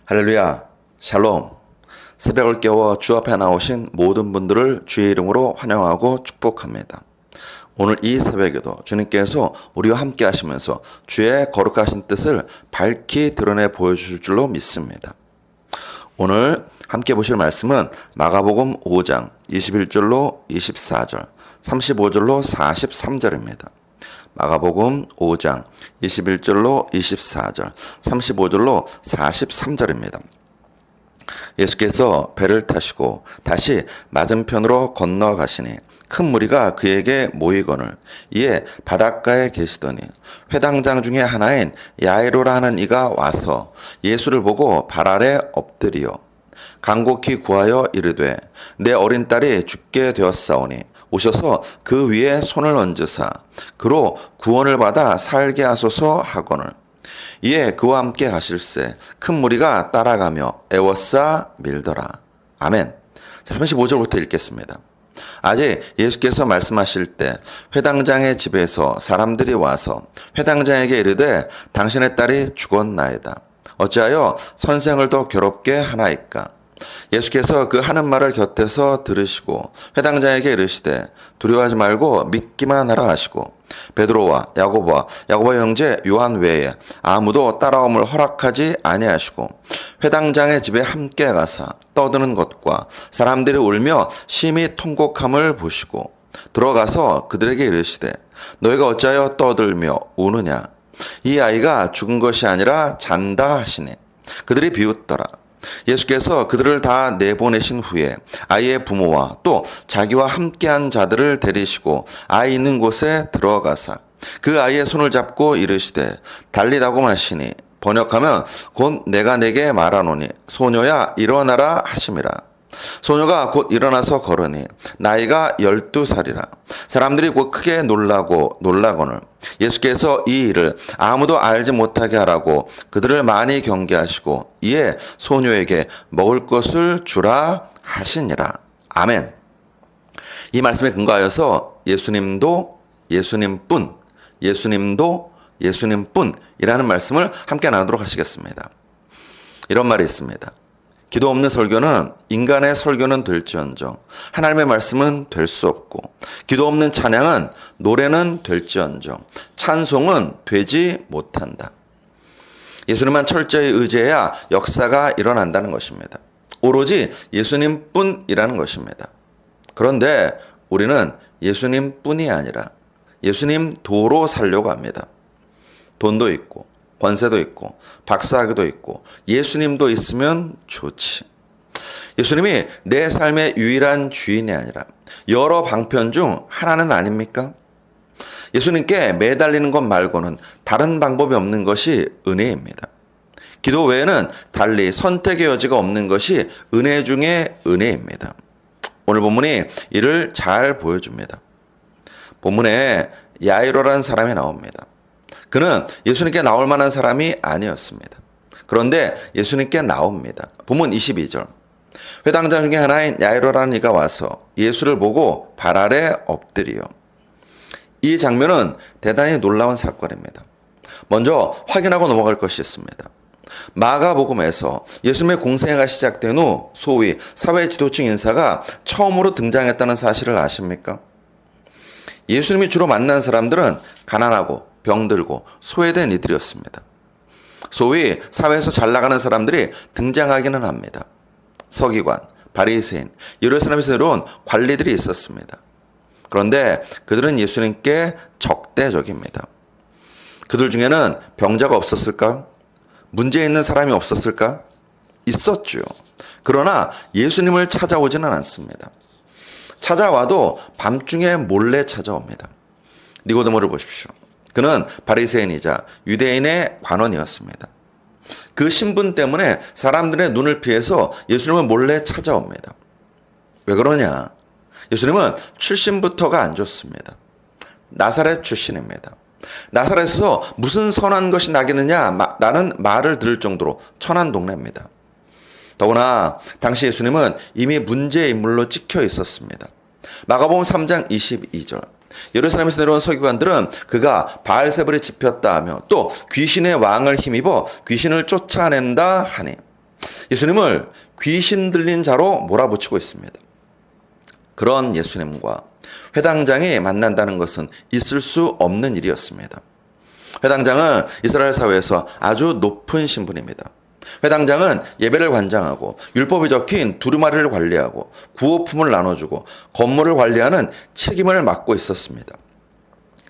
할렐루야, 샬롬. 새벽을 깨워 주 앞에 나오신 모든 분들을 주의 이름으로 환영하고 축복합니다. 오늘 이 새벽에도 주님께서 우리와 함께 하시면서 주의 거룩하신 뜻을 밝히 드러내 보여주실 줄로 믿습니다. 오늘 함께 보실 말씀은 마가복음 5장 21절로 24절, 35절로 43절입니다. 마가복음 5장 21절로 24절, 35절로 43절입니다. 예수께서 배를 타시고 다시 맞은편으로 건너가시니 큰 무리가 그에게 모이거늘 이에 바닷가에 계시더니 회당장 중에 하나인 야이로라 하는 이가 와서 예수를 보고 발 아래 엎드리어 간곡히 구하여 이르되 내 어린 딸이 죽게 되었사오니 오셔서 그 위에 손을 얹으사 그로 구원을 받아 살게 하소서 하거늘 이에 그와 함께 가실새 큰 무리가 따라가며 애워싸 밀더라. 아멘. 35절부터 읽겠습니다. 아직 예수께서 말씀하실 때 회당장의 집에서 사람들이 와서 회당장에게 이르되 당신의 딸이 죽었나이다. 어찌하여 선생을 더 괴롭게 하나이까? 예수께서 그 하는 말을 곁에서 들으시고 회당장에게 이르시되 두려워하지 말고 믿기만 하라 하시고 베드로와 야고보의 형제 요한 외에 아무도 따라옴을 허락하지 아니하시고 회당장의 집에 함께 가사 떠드는 것과 사람들이 울며 심히 통곡함을 보시고 들어가서 그들에게 이르시되 너희가 어찌하여 떠들며 우느냐? 이 아이가 죽은 것이 아니라 잔다 하시니 그들이 비웃더라. 예수께서 그들을 다 내보내신 후에 아이의 부모와 또 자기와 함께한 자들을 데리시고 아이 있는 곳에 들어가사 그 아이의 손을 잡고 이르시되 달리다고 하시니 번역하면 곧 내가 내게 말하노니 소녀야 일어나라 하심이라. 소녀가 곧 일어나서 걸으니 나이가 12살이라. 사람들이 곧 크게 놀라거늘 예수께서 이 일을 아무도 알지 못하게 하라고 그들을 많이 경계하시고 이에 소녀에게 먹을 것을 주라 하시니라. 아멘. 이 말씀에 근거하여서 예수님뿐 이라는 말씀을 함께 나누도록 하시겠습니다. 이런 말이 있습니다. 기도 없는 설교는 인간의 설교는 될지언정 하나님의 말씀은 될 수 없고 기도 없는 찬양은 노래는 될지언정 찬송은 되지 못한다. 예수님만 철저히 의지해야 역사가 일어난다는 것입니다. 오로지 예수님뿐이라는 것입니다. 그런데 우리는 예수님뿐이 아니라 예수님 도로 살려고 합니다. 돈도 있고 권세도 있고 박사학위도 있고 예수님도 있으면 좋지. 예수님이 내 삶의 유일한 주인이 아니라 여러 방편 중 하나는 아닙니까? 예수님께 매달리는 것 말고는 다른 방법이 없는 것이 은혜입니다. 기도 외에는 달리 선택의 여지가 없는 것이 은혜 중에 은혜입니다. 오늘 본문이 이를 잘 보여줍니다. 본문에 야이로라는 사람이 나옵니다. 그는 예수님께 나올 만한 사람이 아니었습니다. 그런데 예수님께 나옵니다. 본문 22절. 회당장 중에 하나인 야이로라는 이가 와서 예수를 보고 발 아래 엎드리어. 이 장면은 대단히 놀라운 사건입니다. 먼저 확인하고 넘어갈 것이 있습니다. 마가복음에서 예수님의 공생애가 시작된 후 소위 사회 지도층 인사가 처음으로 등장했다는 사실을 아십니까? 예수님이 주로 만난 사람들은 가난하고 병들고 소외된 이들이었습니다. 소위 사회에서 잘 나가는 사람들이 등장하기는 합니다. 서기관, 바리새인, 예루살렘에서 내려온 관리들이 있었습니다. 그런데 그들은 예수님께 적대적입니다. 그들 중에는 병자가 없었을까? 문제 있는 사람이 없었을까? 있었죠. 그러나 예수님을 찾아오지는 않습니다. 찾아와도 밤중에 몰래 찾아옵니다. 니고데모를 보십시오. 그는 바리새인이자 유대인의 관원이었습니다. 그 신분 때문에 사람들의 눈을 피해서 예수님을 몰래 찾아옵니다. 왜 그러냐? 예수님은 출신부터가 안 좋습니다. 나사렛 출신입니다. 나사렛에서 무슨 선한 것이 나겠느냐라는 말을 들을 정도로 천한 동네입니다. 더구나 당시 예수님은 이미 문제의 인물로 찍혀 있었습니다. 마가복음 3장 22절. 예루살렘에서 내려온 서기관들은 그가 바알세불에 집혔다 하며 또 귀신의 왕을 힘입어 귀신을 쫓아낸다 하니 예수님을 귀신 들린 자로 몰아붙이고 있습니다. 그런 예수님과 회당장이 만난다는 것은 있을 수 없는 일이었습니다. 회당장은 이스라엘 사회에서 아주 높은 신분입니다. 회당장은 예배를 관장하고 율법이 적힌 두루마리를 관리하고 구호품을 나눠주고 건물을 관리하는 책임을 맡고 있었습니다.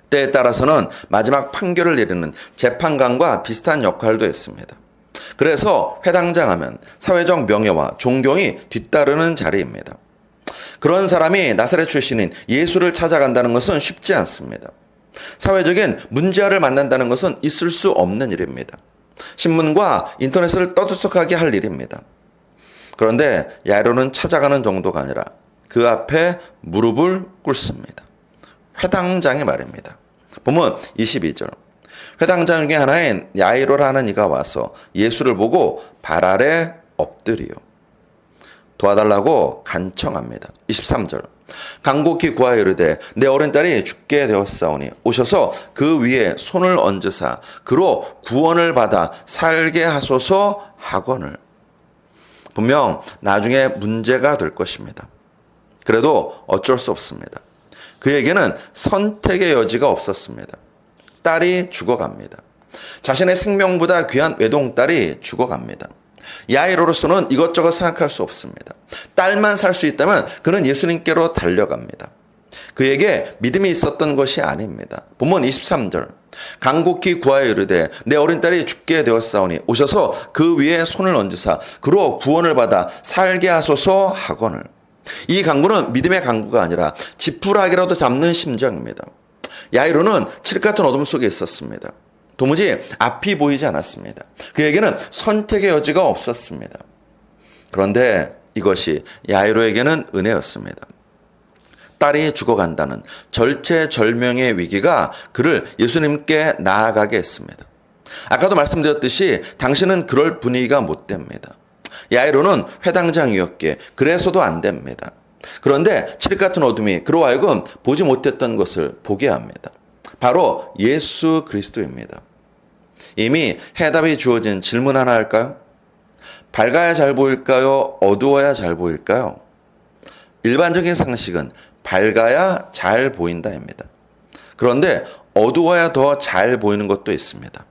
때에 따라서는 마지막 판결을 내리는 재판관과 비슷한 역할도 했습니다. 그래서 회당장 하면 사회적 명예와 존경이 뒤따르는 자리입니다. 그런 사람이 나사렛 출신인 예수를 찾아간다는 것은 쉽지 않습니다. 사회적인 문제아를 만난다는 것은 있을 수 없는 일입니다. 신문과 인터넷을 떠들썩하게 할 일입니다. 그런데 야이로는 찾아가는 정도가 아니라 그 앞에 무릎을 꿇습니다. 회당장의 말입니다. 보면 22절. 회당장 중에 하나인 야이로라는 이가 와서 예수를 보고 발 아래 엎드리요. 도와달라고 간청합니다. 23절. 간곡히 구하여 이르되 내 어린 딸이 죽게 되었사오니 오셔서 그 위에 손을 얹으사 그로 구원을 받아 살게 하소서 하거늘. 분명 나중에 문제가 될 것입니다. 그래도 어쩔 수 없습니다. 그에게는 선택의 여지가 없었습니다. 딸이 죽어갑니다. 자신의 생명보다 귀한 외동딸이 죽어갑니다. 야이로로서는 이것저것 생각할 수 없습니다. 딸만 살 수 있다면 그는 예수님께로 달려갑니다. 그에게 믿음이 있었던 것이 아닙니다. 본문 23절. 간곡히 구하여 이르되 내 어린 딸이 죽게 되었사오니 오셔서 그 위에 손을 얹으사 그로 구원을 받아 살게 하소서 하거늘. 이 간구는 믿음의 간구가 아니라 지푸라기라도 잡는 심정입니다. 야이로는 칠 같은 어둠 속에 있었습니다. 도무지 앞이 보이지 않았습니다. 그에게는 선택의 여지가 없었습니다. 그런데 이것이 야이로에게는 은혜였습니다. 딸이 죽어간다는 절체절명의 위기가 그를 예수님께 나아가게 했습니다. 아까도 말씀드렸듯이 당신은 그럴 분위기가 못 됩니다. 야이로는 회당장이었기에 그래서도 안 됩니다. 그런데 칠 같은 어둠이 그로 하여금 보지 못했던 것을 보게 합니다. 바로 예수 그리스도입니다. 이미 해답이 주어진 질문 하나 할까요? 밝아야 잘 보일까요? 어두워야 잘 보일까요? 일반적인 상식은 밝아야 잘 보인다입니다. 그런데 어두워야 더 잘 보이는 것도 있습니다.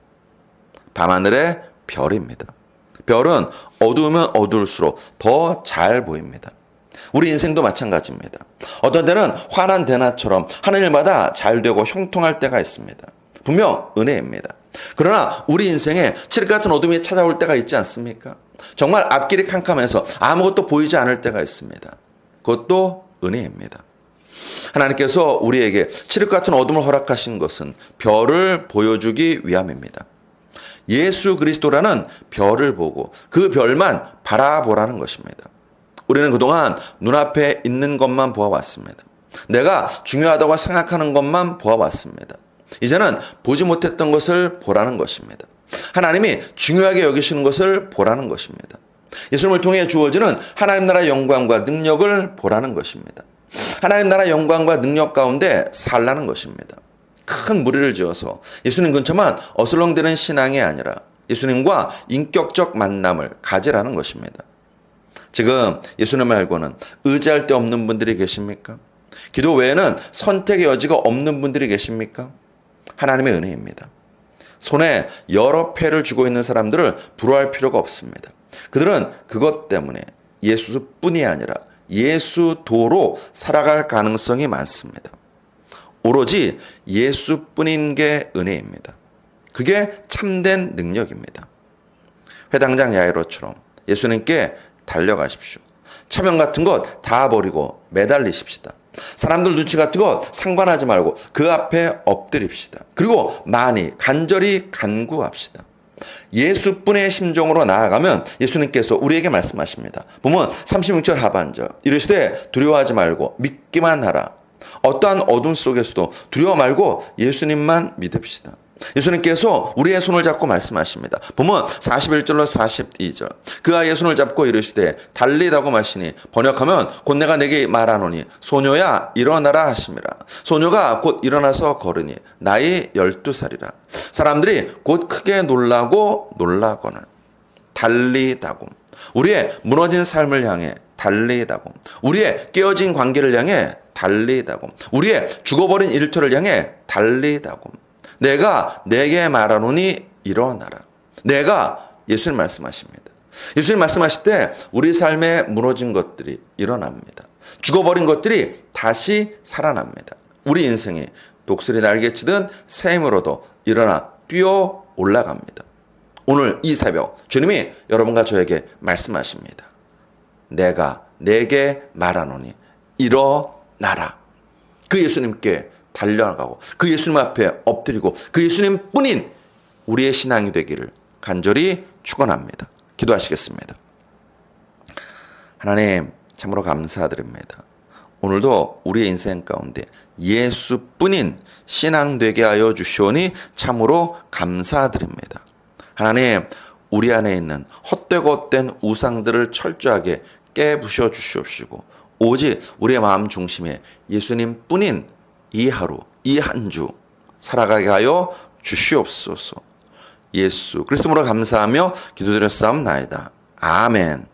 밤하늘의 별입니다. 별은 어두우면 어두울수록 더 잘 보입니다. 우리 인생도 마찬가지입니다. 어떤 때는 환한 대낮처럼 하는 일마다 잘 되고 형통할 때가 있습니다. 분명 은혜입니다. 그러나 우리 인생에 칠 같은 어둠이 찾아올 때가 있지 않습니까? 정말 앞길이 캄캄해서 아무것도 보이지 않을 때가 있습니다. 그것도 은혜입니다. 하나님께서 우리에게 칠흑 같은 어둠을 허락하신 것은 별을 보여주기 위함입니다. 예수 그리스도라는 별을 보고 그 별만 바라보라는 것입니다. 우리는 그동안 눈앞에 있는 것만 보아왔습니다. 내가 중요하다고 생각하는 것만 보아왔습니다. 이제는 보지 못했던 것을 보라는 것입니다. 하나님이 중요하게 여기시는 것을 보라는 것입니다. 예수님을 통해 주어지는 하나님 나라의 영광과 능력을 보라는 것입니다. 하나님 나라의 영광과 능력 가운데 살라는 것입니다. 큰 무리를 지어서 예수님 근처만 어슬렁대는 신앙이 아니라 예수님과 인격적 만남을 가지라는 것입니다. 지금 예수님 말고는 의지할 데 없는 분들이 계십니까? 기도 외에는 선택의 여지가 없는 분들이 계십니까? 하나님의 은혜입니다. 손에 여러 패를 쥐고 있는 사람들을 부러워할 필요가 없습니다. 그들은 그것 때문에 예수뿐이 아니라 예수도로 살아갈 가능성이 많습니다. 오로지 예수뿐인 게 은혜입니다. 그게 참된 능력입니다. 회당장 야이로처럼 예수님께 달려가십시오. 차명 같은 것 다 버리고 매달리십시다. 사람들 눈치 같은 것 상관하지 말고 그 앞에 엎드립시다. 그리고 많이 간절히 간구합시다. 예수뿐의 심정으로 나아가면 예수님께서 우리에게 말씀하십니다. 보면 36절 하반절 이르시되 두려워하지 말고 믿기만 하라. 어떠한 어둠 속에서도 두려워 말고 예수님만 믿읍시다. 예수님께서 우리의 손을 잡고 말씀하십니다. 보면 41절로 42절 그 아이의 손을 잡고 이르시되 달리다고 마시니 번역하면 곧 내가 내게 말하노니 소녀야 일어나라 하심이라. 소녀가 곧 일어나서 걸으니 나이 12살이라. 사람들이 곧 크게 놀라고 놀라거늘 달리다고 우리의 무너진 삶을 향해 달리다고, 우리의 깨어진 관계를 향해 달리다고, 우리의 죽어버린 일터를 향해 달리다고. 내가 내게 말하노니 일어나라. 내가 예수님 말씀하십니다. 예수님 말씀하실 때 우리 삶에 무너진 것들이 일어납니다. 죽어버린 것들이 다시 살아납니다. 우리 인생이 독수리 날개치듯 새 힘으로도 일어나 뛰어 올라갑니다. 오늘 이 새벽 주님이 여러분과 저에게 말씀하십니다. 내가 내게 말하노니 일어나라. 그 예수님께 달려가고 그 예수님 앞에 엎드리고 그 예수님 뿐인 우리의 신앙이 되기를 간절히 축원합니다. 기도하시겠습니다. 하나님, 참으로 감사드립니다. 오늘도 우리의 인생 가운데 예수뿐인 신앙 되게 하여 주시오니 참으로 감사드립니다. 하나님, 우리 안에 있는 헛되고 헛된 우상들을 철저하게 깨부셔 주시옵시고 오직 우리의 마음 중심에 예수님뿐인 이 하루, 이 한 주 살아가게 하여 주시옵소서. 예수 그리스도로 감사하며 기도드렸사옵나이다. 아멘.